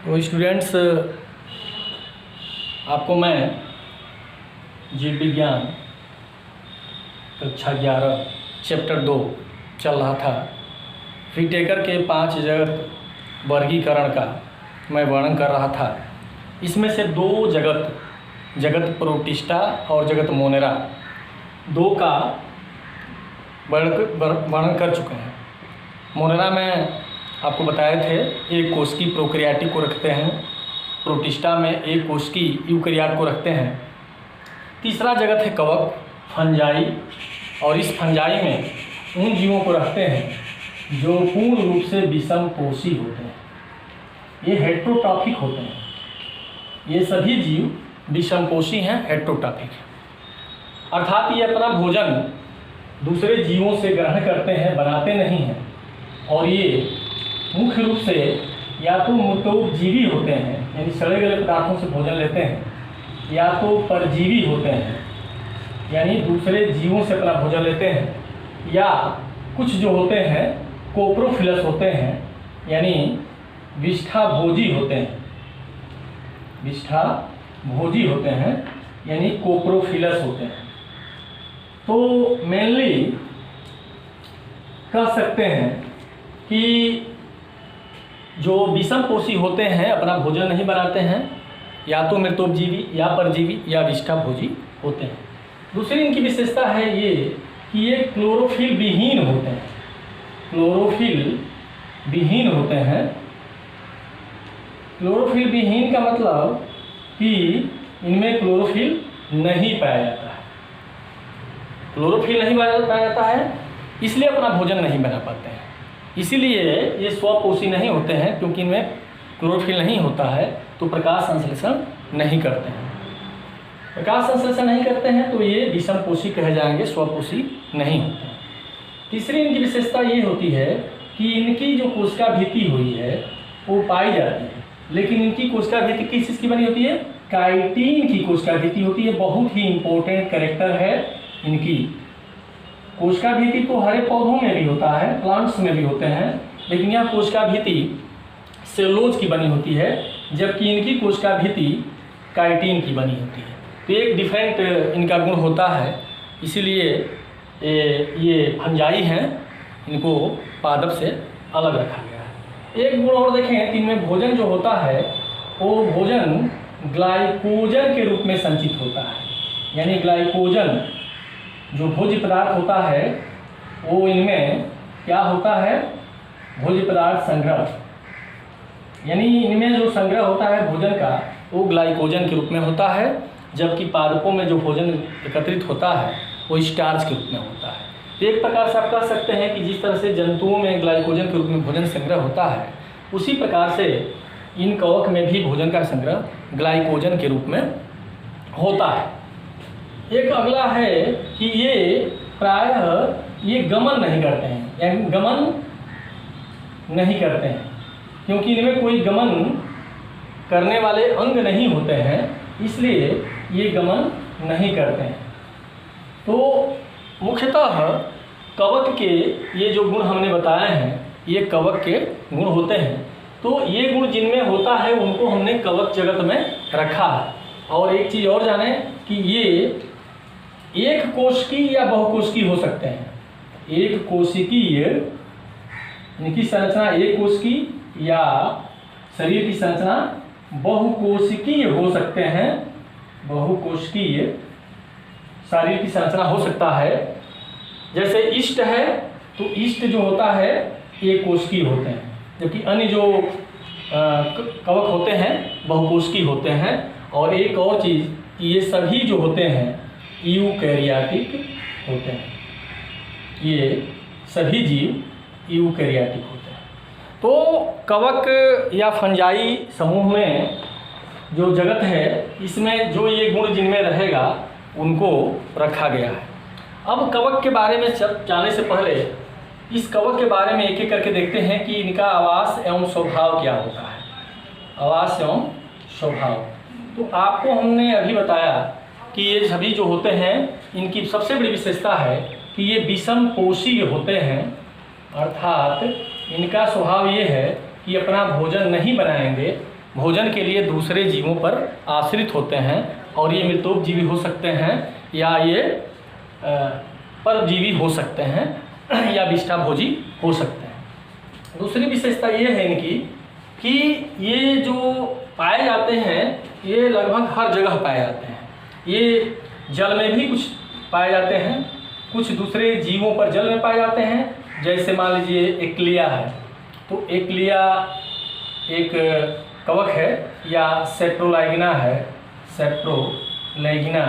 तो स्टूडेंट्स, आपको मैं जीव विज्ञान कक्षा 11 चैप्टर 2 चल रहा था। विटेकर के 5 जगत वर्गीकरण का मैं वर्णन कर रहा था। इसमें से 2 जगत प्रोटिस्टा और जगत मोनेरा 2 का वर्णन कर चुके हैं। मोनेरा में आपको बताए थे एक कोशिकी प्रोकैरियोटिक को रखते हैं, प्रोटिस्टा में एक कोशिकी यूकैरियोट को रखते हैं। तीसरा जगत है कवक फंजाई, और इस फंजाई में उन जीवों को रखते हैं जो पूर्ण रूप से विषम कोशी होते हैं। ये हेट्रोट्रॉफिक होते हैं। ये सभी जीव विषम कोशी हैं, हेट्रोट्रॉफिक हैं। अर्थात ये अपना भोजन दूसरे जीवों से ग्रहण करते हैं, बनाते नहीं हैं। और ये मुख्य रूप से या तो मृतोपजीवी होते हैं, यानी सड़े गले पदार्थों से भोजन लेते हैं, या तो परजीवी होते हैं, यानी दूसरे जीवों से अपना भोजन लेते हैं, या कुछ जो होते हैं कोप्रोफिलस होते हैं, यानी विष्ठाभोजी होते हैं। विष्ठाभोजी होते हैं यानी कोप्रोफिलस होते हैं। तो मेनली कह सकते हैं कि जो विषम कोशी होते हैं अपना भोजन नहीं बनाते हैं, या तो मृतोपजीवी या परजीवी या विष्ठाभोजी होते हैं। दूसरी इनकी विशेषता है ये कि ये क्लोरोफिल विहीन होते हैं। क्लोरोफिल विहीन होते हैं। क्लोरोफिल विहीन का मतलब कि इनमें क्लोरोफिल नहीं पाया जाता है। क्लोरोफिल नहीं पाया जाता है, इसलिए अपना भोजन नहीं बना पाते हैं। इसीलिए ये स्वपोषी नहीं होते हैं, क्योंकि इनमें क्लोरोफिल नहीं होता है, तो प्रकाश संश्लेषण नहीं करते हैं। प्रकाश संश्लेषण नहीं करते हैं तो ये विषमपोषी कहे जाएंगे, स्वपोषी नहीं होते हैं। तीसरी इनकी विशेषता ये होती है कि इनकी जो कोशिका भित्ति हुई है वो पाई जाती है, लेकिन इनकी कोशिका भित्ति किस चीज़ की बनी होती है? काइटिन की कोशिका भित्ति होती है। बहुत ही इम्पोर्टेंट कैरेक्टर है इनकी। कोशिका भित्ति तो हरे पौधों में भी होता है, प्लांट्स में भी होते हैं, लेकिन यह कोशिका भित्ति सेलुलोज की बनी होती है, जबकि इनकी कोशिका भित्ति काइटिन की बनी होती है। तो एक डिफरेंट इनका गुण होता है, इसीलिए ये फंजाई हैं, इनको पादप से अलग रखा गया है। एक गुण और देखें, इनमें भोजन जो होता है वो भोजन ग्लाइकोजन के रूप में संचित होता है। यानी ग्लाइकोजन जो भोज्य पदार्थ होता है वो इनमें क्या होता है? भोज्य पदार्थ संग्रह, यानी इनमें जो संग्रह होता है भोजन का वो ग्लाइकोजन के रूप में होता है, जबकि पादपों में जो भोजन एकत्रित होता है वो स्टार्च के रूप में होता है। तो एक प्रकार से आप कह सकते हैं कि जिस तरह से जंतुओं में ग्लाइकोजन के रूप में भोजन संग्रह होता है, उसी प्रकार से इन कवक में भी भोजन का संग्रह ग्लाइकोजन के रूप में होता है। एक अगला है कि ये प्रायः ये गमन नहीं करते हैं, यानी गमन नहीं करते हैं, क्योंकि इनमें कोई गमन करने वाले अंग नहीं होते हैं, इसलिए ये गमन नहीं करते हैं। तो मुख्यतः कवक के ये जो गुण हमने बताए हैं ये कवक के गुण होते हैं। तो ये गुण जिनमें होता है उनको हमने कवक जगत में रखा है। और एक चीज़ और जाने कि ये एक कोशिकीय या बहुकोशिकीय हो सकते हैं। एक कोशिकीय, इनकी संरचना एक कोशिकीय या शरीर की संरचना बहुकोशिकीय हो सकते हैं। बहुकोशिकीय शरीर की संरचना हो सकता है। जैसे ईस्ट है तो ईस्ट जो होता है एक कोशिकीय होते हैं, जबकि अन्य जो कवक होते हैं बहुकोशिकीय होते हैं। और एक और चीज़, ये सभी जो होते हैं यूकैरियोटिक होते हैं। ये सभी जीव यूकैरियोटिक होते हैं। तो कवक या फंजाई समूह में जो जगत है इसमें जो ये गुण जिनमें रहेगा उनको रखा गया है। अब कवक के बारे में जाने से पहले इस कवक के बारे में एक एक करके देखते हैं कि इनका आवास एवं स्वभाव क्या होता है। आवास एवं स्वभाव, तो आपको हमने अभी बताया कि ये सभी जो होते हैं इनकी सबसे बड़ी विशेषता है कि ये विषम कोशीय होते हैं। अर्थात इनका स्वभाव ये है कि अपना भोजन नहीं बनाएंगे, भोजन के लिए दूसरे जीवों पर आश्रित होते हैं और ये मृतोपजीवी हो सकते हैं या ये परजीवी हो सकते हैं या विष्ठाभोजी हो सकते हैं। दूसरी विशेषता ये है इनकी कि ये जो पाए जाते हैं ये लगभग हर जगह पाए जाते हैं। ये जल में भी कुछ पाए जाते हैं, कुछ दूसरे जीवों पर जल में पाए जाते हैं। जैसे मान लीजिए एक्लिया है, तो एक्लिया एक कवक है या सेप्रोलाइगिना है, सेप्रोलैगिना।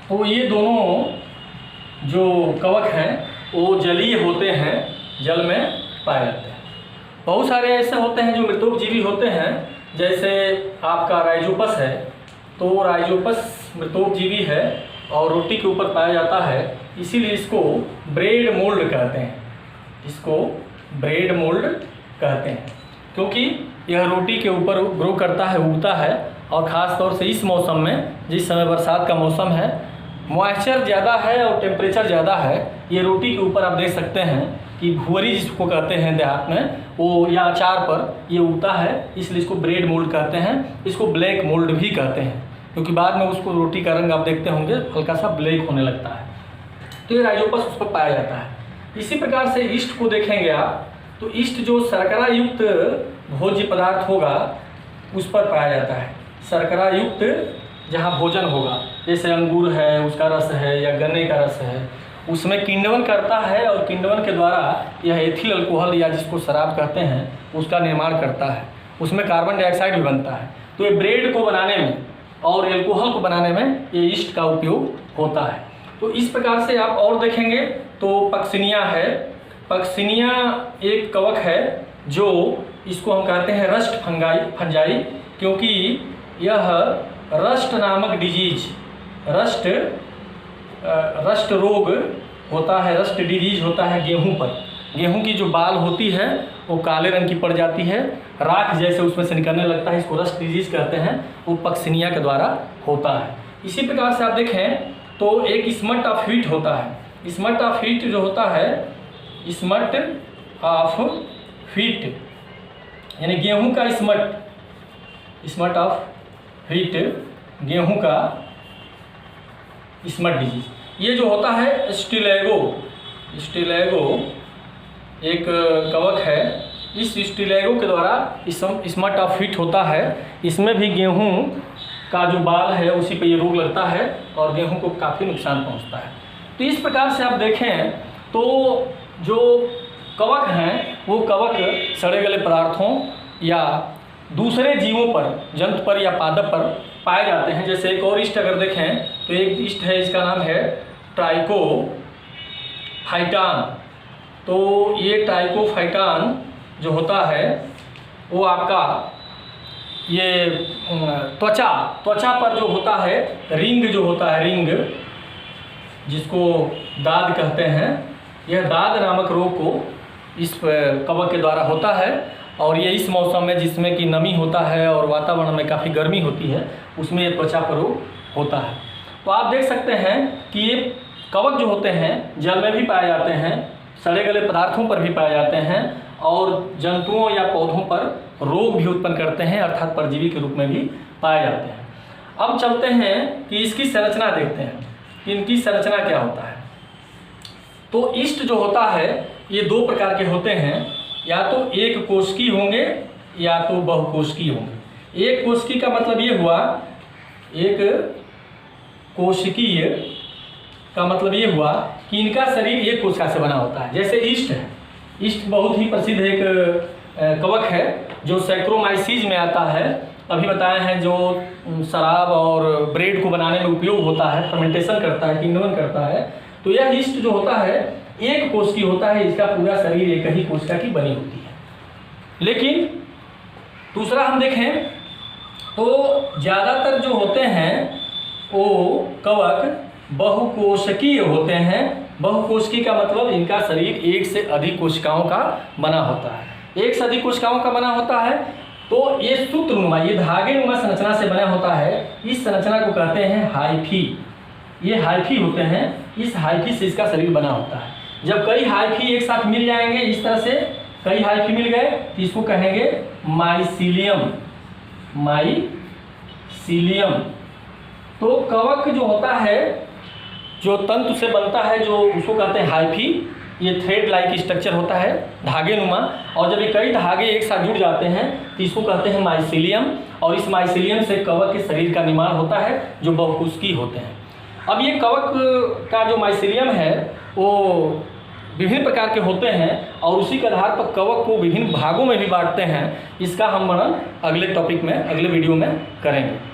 तो ये दोनों जो कवक हैं वो जलीय होते हैं, जल में पाए जाते हैं। बहुत सारे ऐसे होते हैं जो मृतोपजीवी होते हैं, जैसे आपका राइजोपस है, तो राइजोपस मृतोपजीवी है और रोटी के ऊपर पाया जाता है, इसीलिए इसको ब्रेड मोल्ड कहते हैं। इसको ब्रेड मोल्ड कहते हैं क्योंकि यह रोटी के ऊपर ग्रो करता है, उगता है। और ख़ास तौर से इस मौसम में, जिस समय बरसात का मौसम है, मॉइस्चर ज़्यादा है और टेम्परेचर ज़्यादा है, ये रोटी के ऊपर आप देख सकते हैं कि भुवरी जिसको कहते हैं देहात में, वो या अचार पर ये उगता है, इसलिए इसको ब्रेड मोल्ड कहते हैं। इसको ब्लैक मोल्ड भी कहते हैं क्योंकि बाद में उसको रोटी का रंग आप देखते होंगे हल्का सा ब्लैक होने लगता है। तो ये राइजोपस उस पर पाया जाता है। इसी प्रकार से ईस्ट को देखेंगे आप, तो ईस्ट जो शर्करा युक्त भोज्य पदार्थ होगा उस पर पाया जाता है। शर्करा युक्त जहाँ भोजन होगा, जैसे अंगूर है, उसका रस है, या गन्ने का रस है, उसमें किण्वन करता है और किण्वन के द्वारा यह एथिल अल्कोहल या जिसको शराब कहते हैं उसका निर्माण करता है। उसमें कार्बन डाइऑक्साइड भी बनता है। तो ये ब्रेड को बनाने में और एल्कोहल को बनाने में ये ईस्ट का उपयोग होता है। तो इस प्रकार से आप और देखेंगे तो पक्सिनिया है। पक्सिनिया एक कवक है जो इसको हम कहते हैं रस्ट फंजाई, क्योंकि यह रस्ट नामक डिजीज, रस्ट रोग होता है, रस्ट डिजीज होता है गेहूं पर। गेहूं की जो बाल होती है वो काले रंग की पड़ जाती है, राख जैसे उसमें से निकलने लगता है, इसको रस्ट डिजीज कहते हैं। वो पक्सिनिया के द्वारा होता है। इसी प्रकार से आप देखें तो एक स्मट ऑफ हीट होता है। स्मट ऑफ हीट जो होता है, स्मट ऑफ हीट यानी गेहूं का स्मट ऑफ हीट, गेहूं का स्मट डिजीज। ये जो होता है स्टिलेगो एक कवक है। इस स्टिलेगो के द्वारा स्मट ऑफ हीट होता है। इसमें भी गेहूं का जो बाल है उसी पे ये रोग लगता है और गेहूं को काफ़ी नुकसान पहुंचता है। तो इस प्रकार से आप देखें तो जो कवक हैं वो कवक सड़े गले पदार्थों या दूसरे जीवों पर, जंतु पर या पादप पर पाए जाते हैं। जैसे एक और ईस्ट अगर देखें तो एक ईस्ट है, इसका नाम है ट्राइकोफाइटान। तो ये ट्राइकोफाइटान जो होता है वो आपका ये त्वचा पर जो होता है, रिंग जो होता है, रिंग जिसको दाद कहते हैं, यह दाद नामक रोग को इस कवक के द्वारा होता है। और ये इस मौसम में जिसमें कि नमी होता है और वातावरण में काफ़ी गर्मी होती है, उसमें ये त्वचा पर रोग होता है। तो आप देख सकते हैं कि ये कवक जो होते हैं जल में भी पाए जाते हैं, सड़े गले पदार्थों पर भी पाए जाते हैं और जंतुओं या पौधों पर रोग भी उत्पन्न करते हैं, अर्थात परजीवी के रूप में भी पाए जाते हैं। अब चलते हैं कि इसकी संरचना देखते हैं कि इनकी संरचना क्या होता है। तो ईस्ट जो होता है ये दो प्रकार के होते हैं, या तो एक कोशिकीय होंगे या तो बहुकोशिकीय होंगे। एक कोशिकीय का मतलब ये हुआ, एक कोशिकीय का मतलब ये हुआ कि इनका शरीर एक कोशिका से बना होता है। जैसे ईस्ट है, ईस्ट बहुत ही प्रसिद्ध एक कवक है जो सैक्रोमाइसीज में आता है। अभी बताए हैं जो शराब और ब्रेड को बनाने में उपयोग होता है, फर्मेंटेशन करता है, किण्वन करता है। तो यह ईस्ट जो होता है एक कोशिकीय होता है, इसका पूरा शरीर एक ही कोशिका की बनी होती है। लेकिन दूसरा हम देखें तो ज़्यादातर जो होते हैं वो कवक बहुकोशिकीय होते हैं। बहुकोशिकीय का मतलब इनका शरीर एक से अधिक कोशिकाओं का बना होता है। एक से अधिक कोशिकाओं का बना होता है तो ये सूत्रनुमा, ये धागेनुमा संरचना से बना होता है। इस संरचना को कहते हैं हाइफी। ये हाइफी होते हैं, इस हाइफी से इसका शरीर बना होता है। जब कई हाइफी एक साथ मिल जाएंगे इस तरह से कई हाइफी मिल गए तो इसको कहेंगे माइसीलियम। माइसीलियम। तो कवक जो होता है, जो तंतु से बनता है, जो उसको कहते हैं हाइफी। ये थ्रेड लाइक स्ट्रक्चर होता है, धागे नुमा, और जब ये कई धागे एक साथ जुड़ जाते हैं तो इसको कहते हैं माइसीलियम। और इस माइसीलियम से कवक के शरीर का निर्माण होता है जो बहुकोशिकीय होते हैं। अब ये कवक का जो माइसीलियम है वो विभिन्न प्रकार के होते हैं और उसी के आधार पर कवक को विभिन्न भागों में भी बांटते हैं। इसका हम वर्णन अगले टॉपिक में, अगले वीडियो में करेंगे।